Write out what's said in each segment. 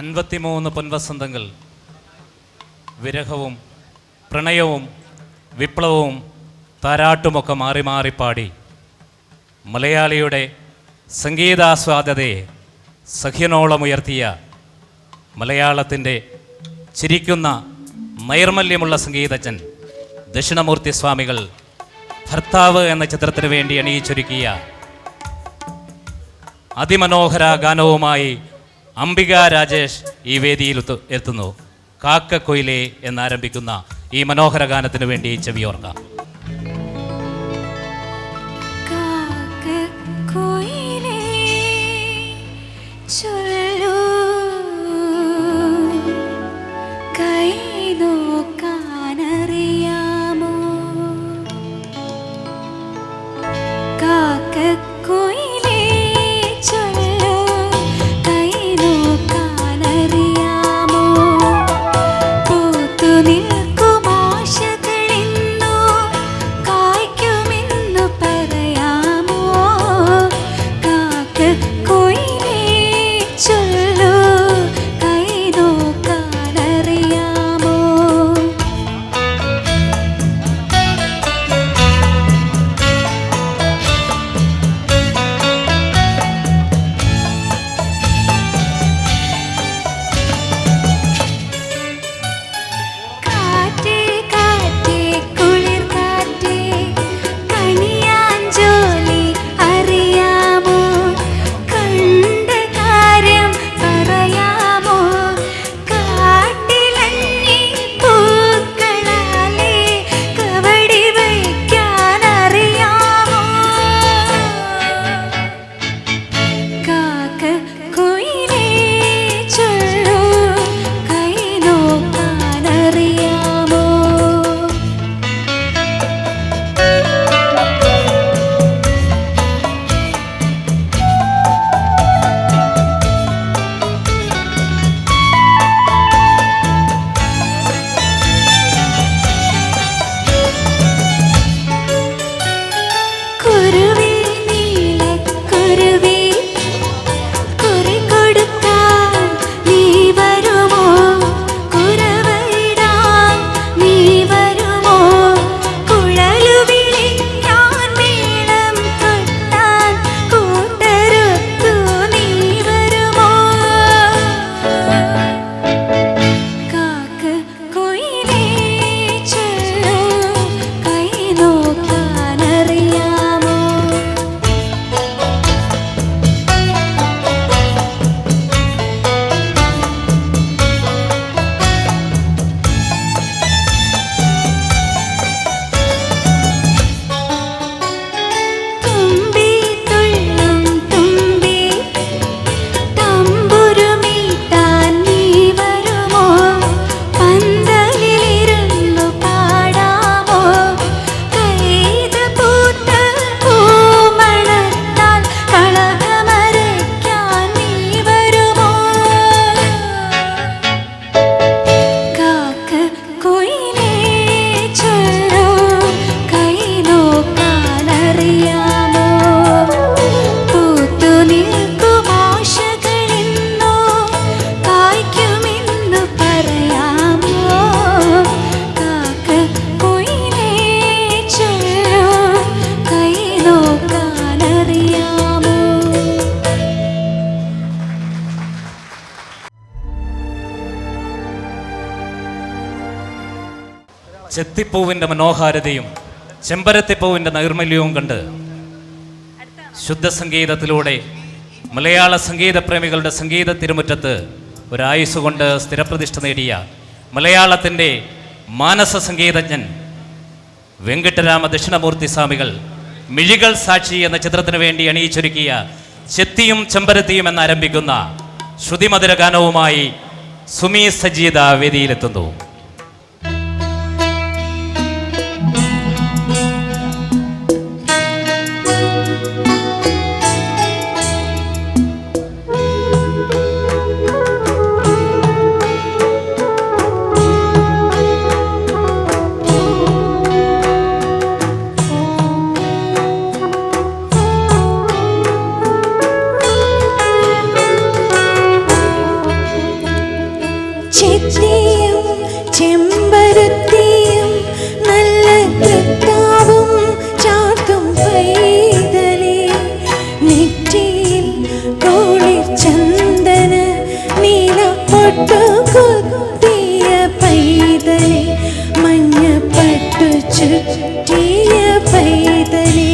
53 പൊൻവസന്തങ്ങൾ വിരഹവും പ്രണയവും വിപ്ലവവും താരാട്ടുമൊക്കെ മാറി മാറി പാടി മലയാളിയുടെ സംഗീതാസ്വാദതയെ സഖ്യനോളം ഉയർത്തിയ മലയാളത്തിൻ്റെ ചിരിക്കുന്ന നൈർമല്യമുള്ള സംഗീതജ്ഞൻ ദക്ഷിണമൂർത്തി സ്വാമികൾ ഭർത്താവ് എന്ന ചിത്രത്തിന് വേണ്ടി അണിയിച്ചൊരുക്കിയ അതിമനോഹര ഗാനവുമായി അംബിക രാജേഷ് ഈ വേദിയിൽ എത്തുന്നു. കാക്കക്കൊയിലേ എന്നാരംഭിക്കുന്ന ഈ മനോഹര ഗാനത്തിന് വേണ്ടി ചെവിയോർക്കാം. ചെത്തിപ്പൂവിൻ്റെ മനോഹാരിതയും ചെമ്പരത്തിപ്പൂവിൻ്റെ നൈർമല്യവും കണ്ട് ശുദ്ധസംഗീതത്തിലൂടെ മലയാള സംഗീതപ്രേമികളുടെ സംഗീത തിരുമുറ്റത്ത് ഒരായുസ്സുകൊണ്ട് സ്ഥിരപ്രതിഷ്ഠ നേടിയ മലയാളത്തിൻ്റെ മാനസ സംഗീതജ്ഞൻ വെങ്കിട്ടരാമ ദക്ഷിണമൂർത്തി സ്വാമികൾ മിഴികൾ സാക്ഷി എന്ന ചിത്രത്തിന് വേണ്ടി അണിയിച്ചൊരുക്കിയ ചെത്തിയും ചെമ്പരത്തിയും എന്നാരംഭിക്കുന്ന ശ്രുതിമധുര ഗാനവുമായി സുമി സജീദ വേദിയിലെത്തുന്നു. ചെത്തിയും ചെമ്പരുത്തിയും നല്ല തൃത്താവും ചാർത്തും പൈതലേ, നെറ്റിയിൽ കോളിർ ചന്ദന നീല പൊട്ടു കുത്തിയ പൈതലേ, മഞ്ഞപ്പട്ടു ചുറ്റിയ പൈതലേ,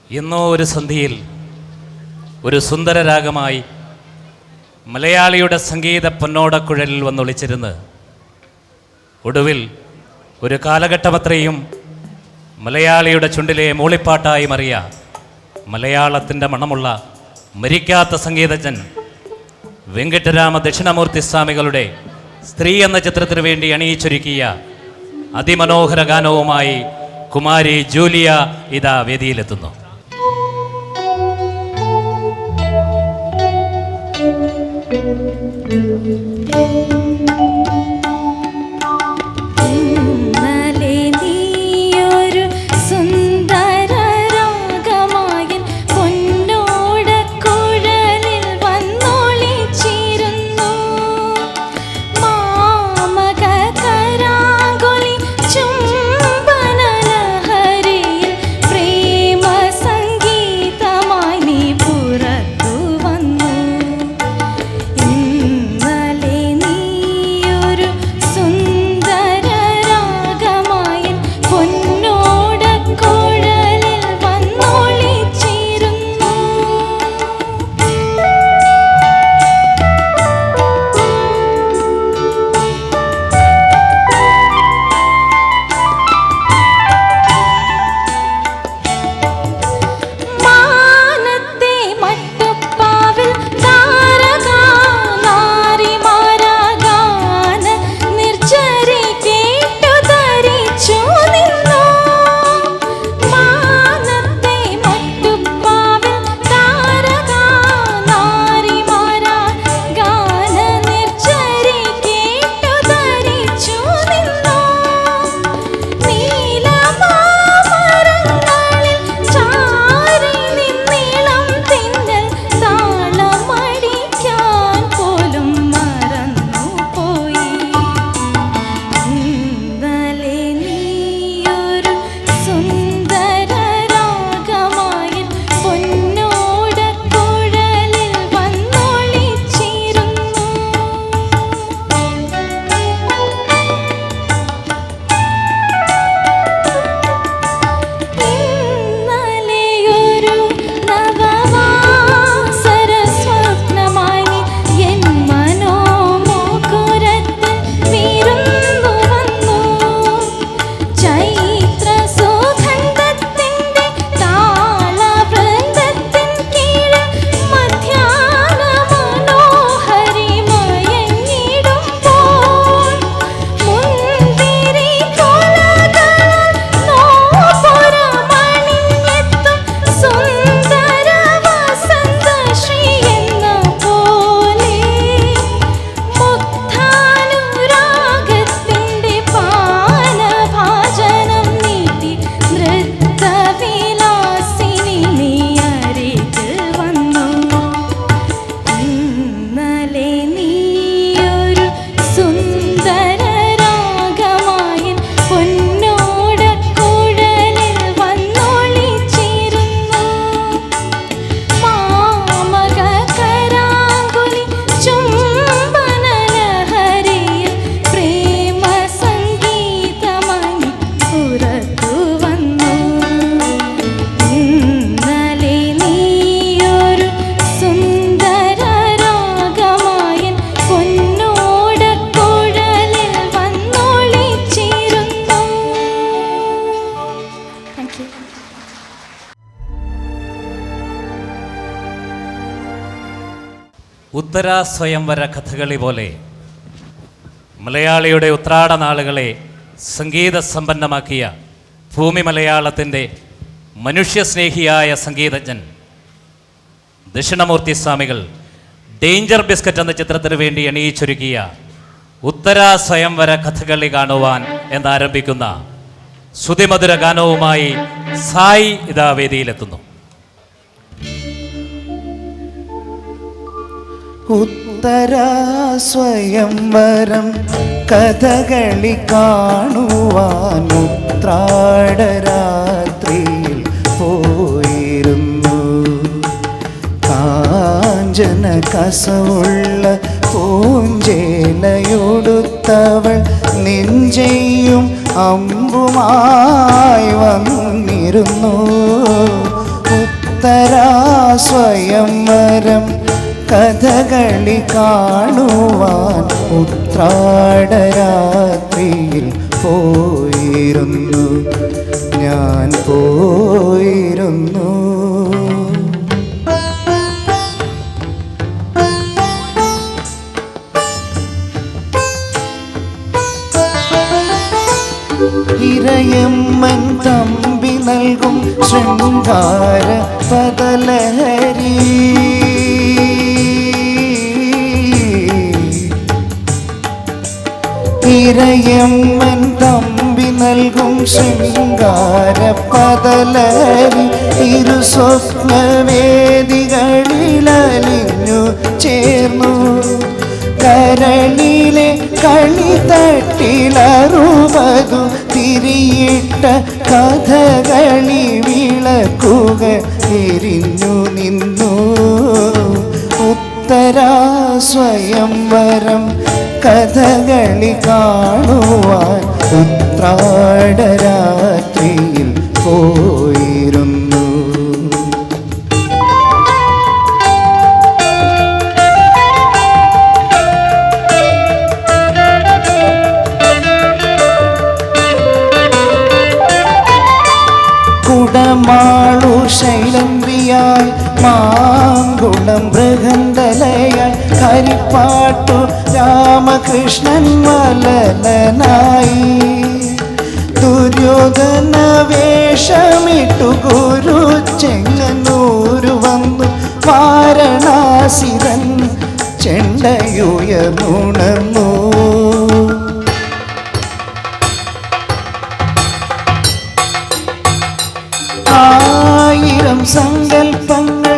ഇന്നോ ഒരു സന്ധിയിൽ ഒരു സുന്ദര രാഗമായി മലയാളിയുടെ സംഗീത പൊന്നോടക്കുഴലിൽ വന്നൊളിച്ചിരുന്ന് ഒടുവിൽ ഒരു കാലഘട്ടമത്രയും മലയാളിയുടെ ചുണ്ടിലെ മൂളിപ്പാട്ടായി മാറിയ മലയാളത്തിൻ്റെ മണമുള്ള മരിക്കാത്ത സംഗീതജ്ഞൻ വെങ്കിട്ടരാമ ദക്ഷിണമൂർത്തി സ്വാമികളുടെ സ്ത്രീ എന്ന ചിത്രത്തിനു വേണ്ടി അണിയിച്ചൊരുക്കിയ അതിമനോഹര ഗാനവുമായി കുമാരി ജൂലിയ ഇതാ വേദിയിലെത്തുന്നു. Mas ചൈത്ര സുഗന്ധത്തിൻ്റെ താളവൃന്ദത്തിൻ കീഴ് മധ്യാഹ്ന മനോഹരി മയങ്ങിടുമ്പോൾ മുന്തിരി കൊലകളാൽ നോപുരമണിഞ്ഞെത്തും സുന്ദര വസന്ത ശ്രീ എന്ന പോലെ മുഗ്ധാനുരാഗത്തിൻ്റെ പാനഭാജനം നീട്ടി നൃത്തവിലാസിനി നീ അരികിൽ വന്നു. ഇന്നലെ നീയൊരു സുന്ദര രാഗമായി പൊന്നോടക്കുഴലിൽ വന്നൊളിച്ചിരുന്നു. മാമക കരാങ്കുലി ചുംബന ലഹരിയിൽ പ്രേമ സംഗീതമായി പുറത്തു വന്നു. ഇന്നലെ നീയൊരു സുന്ദര രാഗമായി പൊന്നോടക്കുഴലിൽ വന്നൊളിച്ചിരുന്നു. Thank you. ഉത്തര സ്വയംവര കഥകളി പോലെ മലയാളിയുടെ ഉത്രാട നാളുകളെ സംഗീത സമ്പന്നമാക്കിയ ഭൂമി മലയാളത്തിൻ്റെ മനുഷ്യസ്നേഹിയായ സംഗീതജ്ഞൻ ദക്ഷിണമൂർത്തി സ്വാമികൾ ഡേഞ്ചർ ബിസ്ക്കറ്റ് എന്ന ചിത്രത്തിന് വേണ്ടി അണിയിച്ചൊരുക്കിയ ഉത്തര സ്വയംവര കഥകളി കാണുവാൻ എന്നാരംഭിക്കുന്ന ശ്രുതിമധുര ഗാനവുമായി സായി ഇതാ വേദിയിലെത്തുന്നു. ഉത്തര സ്വയംവരം കഥകളി കാണുവാൻ ഉത്രാടരാത്രിയിൽ പോയിരുന്നു. കാഞ്ചന കസവുള്ള പൂഞ്ചേലയൊടുത്തവൾ നെഞ്ചെയ്യും അമ്പുമായി വന്നിരുന്നു. ഉത്തര സ്വയംവരം കഥകളി കാണുവാൻ ഉത്രാടരാത്രിയിൽ പോയിരുന്നു, ഞാൻ പോയിരുന്നു. ഇരയമ്മൻ തമ്പി നൽകും ശൃംഗാര പദലഹരി, ഇരയമ്മൻ തമ്പി നൽകും ശൃംഗാര പദലഹരി ഇരു സ്വപ്നവേദികളിലലിഞ്ഞു ചേർന്നു. കരളിലെ കളിതട്ടിലറുപതു തിരിയിട്ട കഥകളി വിളക്കുക എരിഞ്ഞു നിന്നു. ഉത്തര സ്വയംവരം കഥകളി കാണുവാൻ ഉത്രാടരാത്രിയിൽ പോയിരുന്നു. കുടമാളു ശൈലന്ദ്രിയായി മാങ്കുളം മൃഗന്ധലയായി ഹരിപ്പാട്ടു രാമകൃഷ്ണൻ മലനായി ദുര്യോധന വേഷമിട്ടു ഗുരു ചെങ്ങന്നൂരു വന്നു വാരണാസിതൻ ചെണ്ടയുയർന്നുണർന്നു. ആയിരം സങ്കൽപ്പങ്ങൾ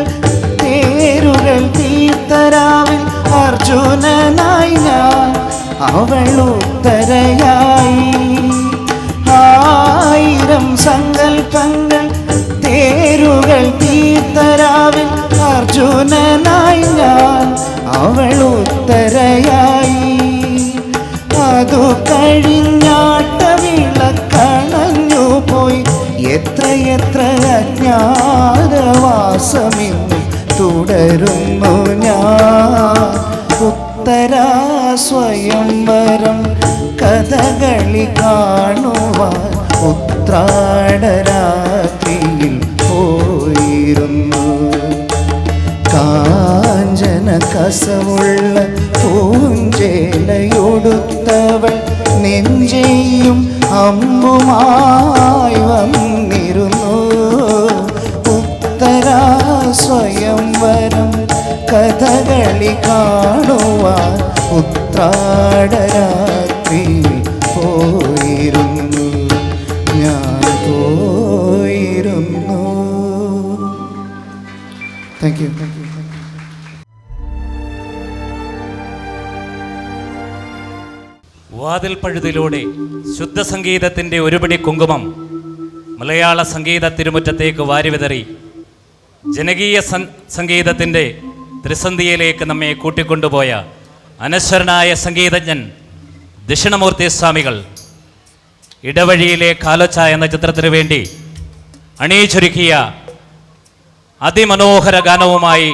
തേരുകൾ തീർത്തരാവിൽ അർജുനനായി ഞാൻ അവൾ ഉത്തരയായി. ആയിരം സങ്കൽപ്പങ്ങൾ തേരുകൾ തീർത്തരാവിൽ അർജുനനായി ഞാൻ അവൾ ഉത്തരയായി. അതു കഴിഞ്ഞാട്ട വിളക്കണഞ്ഞു പോയി എത്രയെത്ര അജ്ഞാതവാസമിന്നും തുടരുന്നു ഞാൻ. ഉത്തര സ്വയംവരം കഥകളി കാണുവാൻ ഉത്രാടരാത്രിയിൽ പോയിരുന്നു. കാഞ്ചന കസവുള്ള പൂഞ്ചേലയൊടുത്തവൾ നെഞ്ചെയും അമ്പുമായി വന്നിരുന്നു. ഉത്തരാ സ്വയംവരം കഥകളി കാണുവാൻ ഉത്രാടരാത്രിയിൽ പോയിരുന്നു. ഞാൻ പോയിരുന്നു. Thank you. വാതിൽ പഴുതിലൂടെ ശുദ്ധസംഗീതത്തിൻ്റെ ഒരുപിടി കുങ്കുമം മലയാള സംഗീത തിരുമുറ്റത്തേക്ക് വാരിവിതറി ജനകീയ സംഗീതത്തിൻ്റെ ത്രിസന്ധിയിലേക്ക് നമ്മെ കൂട്ടിക്കൊണ്ടുപോയ അനശ്വരനായ സംഗീതജ്ഞൻ ദക്ഷിണമൂർത്തി സ്വാമികൾ ഇടവഴിയിലെ കാലൊച്ച എന്ന ചിത്രത്തിനു വേണ്ടി അണിയിച്ചൊരുക്കിയ അതിമനോഹര ഗാനവുമായി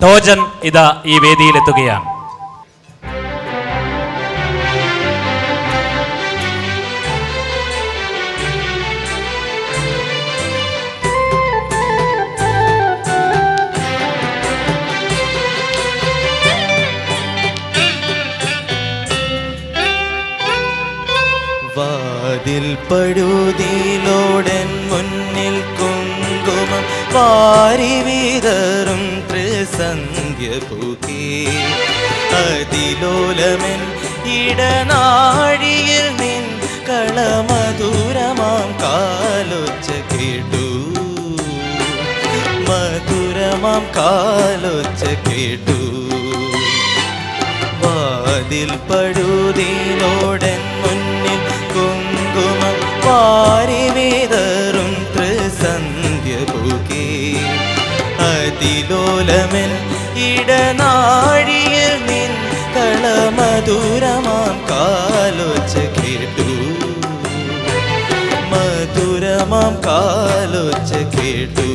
ടോജൻ ഇതാ ഈ വേദിയിലെത്തുകയാണ്. വാതിൽ പഴുതിലോടൻ മുന്നിൽ കുങ്കുമം വാരി വിതറും ത്രിസന്ധ്യ പൂക്കേ. അതിലോലമൻ ഇടനാഴിയിൽ നിൻ കളമധുരമാം കാലൊച്ച കേട്ടു. മധുരമാം കാലൊച്ച കേട്ടു. വാതിൽ പഴുതിലോടൻ മുന്നിൽ കുങ്കുമം വാരി വിതറും ത്രിസന്ധ്യ പൂക്കേ. അതിലോലമൻ ഇടനാഴിയിൽ നിൻ കളമധുരമാം കാലൊച്ച കേട്ടു. മധുരമാം കാലൊച്ച കേട്ടു.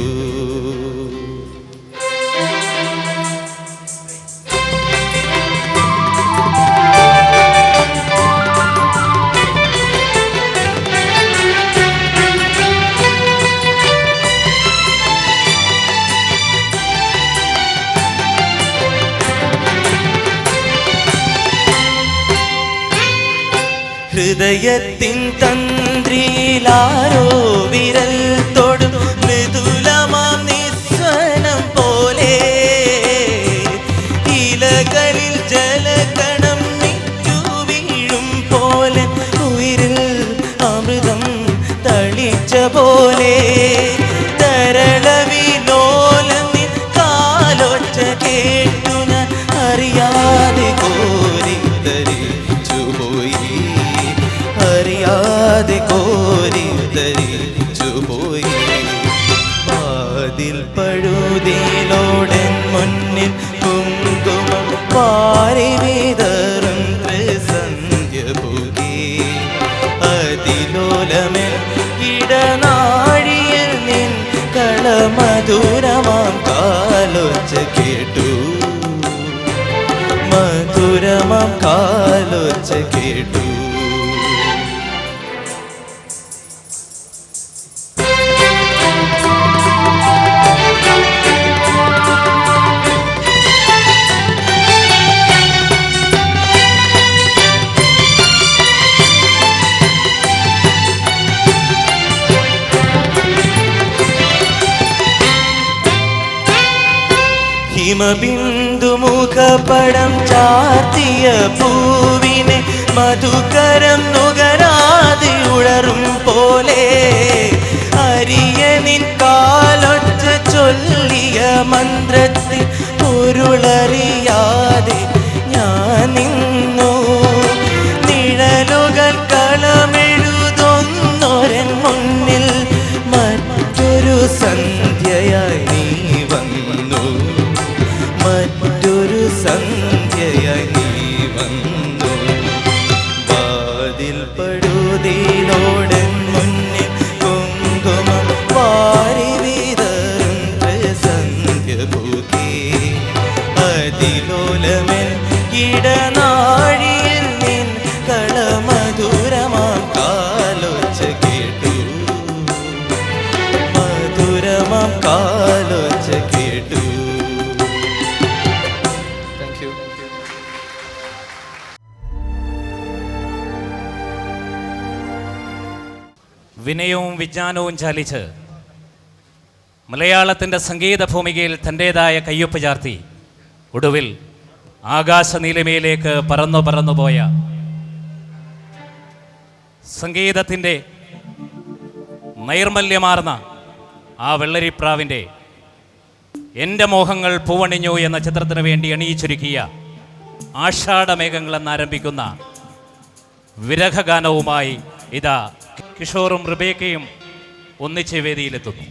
ഹൃദയത്തിൻ തന്ത്രിയിലാരോ വിരൽ തൊടും മൃദുലമാം നിസ്വനം പോലെ. ഇലകളിൽ ജലകണം മിറ്റു വീഴും പോലെ. ഉയിരിൽ അമൃതം തളിച്ച പോലെ. തരളവിലോലം നിൻ കാലൊച്ച കേട്ടു ഞാൻ അറിയാതെ കോരിത്തരിച്ചുപോയി. അറിയാതെ കോരിത്തരിച്ചുപോയി. വാതിൽ പഴുതിലോടൻ മുന്നിൽ കുങ്കുമം വാരി വിതറും ത്രിസന്ധ്യ പൂക്കേ. അതിലോലമൻ ഇടനാഴിയിൽ നിൻ കളമധുരമാം കാലൊച്ച കേട്ടു. മധുരമാം കാലൊച്ച കേട്ടു. ഹിമബിന്ദു മുഖപടം ചാർത്തിയ പൂവിനെ മധുകരം നുകരാതെ ഉണരും പോലെ. അരിയനിൻ കാലൊച്ച ചൊല്ലിയ മന്ത്രത്തിൽ പൊരുളറിയാതെ ഞാൻ നിന്നു. നിഴലുകൾ കളമെഴുതൊന്നൊരൻ മുന്നിൽ മറ്റൊരു സന്ധ്യയായി നീ വന്നു. മറ്റൊരു സന്ധ്യയായി നീ വന്നു. വാതിൽ പഴുതിലോടൻ മുന്നിൽ കുങ്കുമം വാരി വിതറും ത്രിസന്ധ്യ പൂക്കേ. അതിലോലമൻ വിനയവും വിജ്ഞാനവും ചാലിച്ച് മലയാളത്തിൻ്റെ സംഗീത ഭൂമികയിൽ തൻ്റേതായ കയ്യൊപ്പ് ചാർത്തി ഒടുവിൽ ആകാശനീലിമയിലേക്ക് പറന്നുപോയ സംഗീതത്തിൻ്റെ നൈർമല്യമാർന്ന ആ വെള്ളരിപ്രാവിൻ്റെ എൻ്റെ മോഹങ്ങൾ പൂവണിഞ്ഞു എന്ന ചിത്രത്തിന് വേണ്ടി അണിയിച്ചൊരുക്കിയ ആഷാഢമേഘങ്ങൾ എന്നാരംഭിക്കുന്ന വിരഹഗാനവുമായി ഇതാ കിഷോറും റിബേക്കയും ഒന്നിച്ച് വേദിയിലെത്തുന്നു.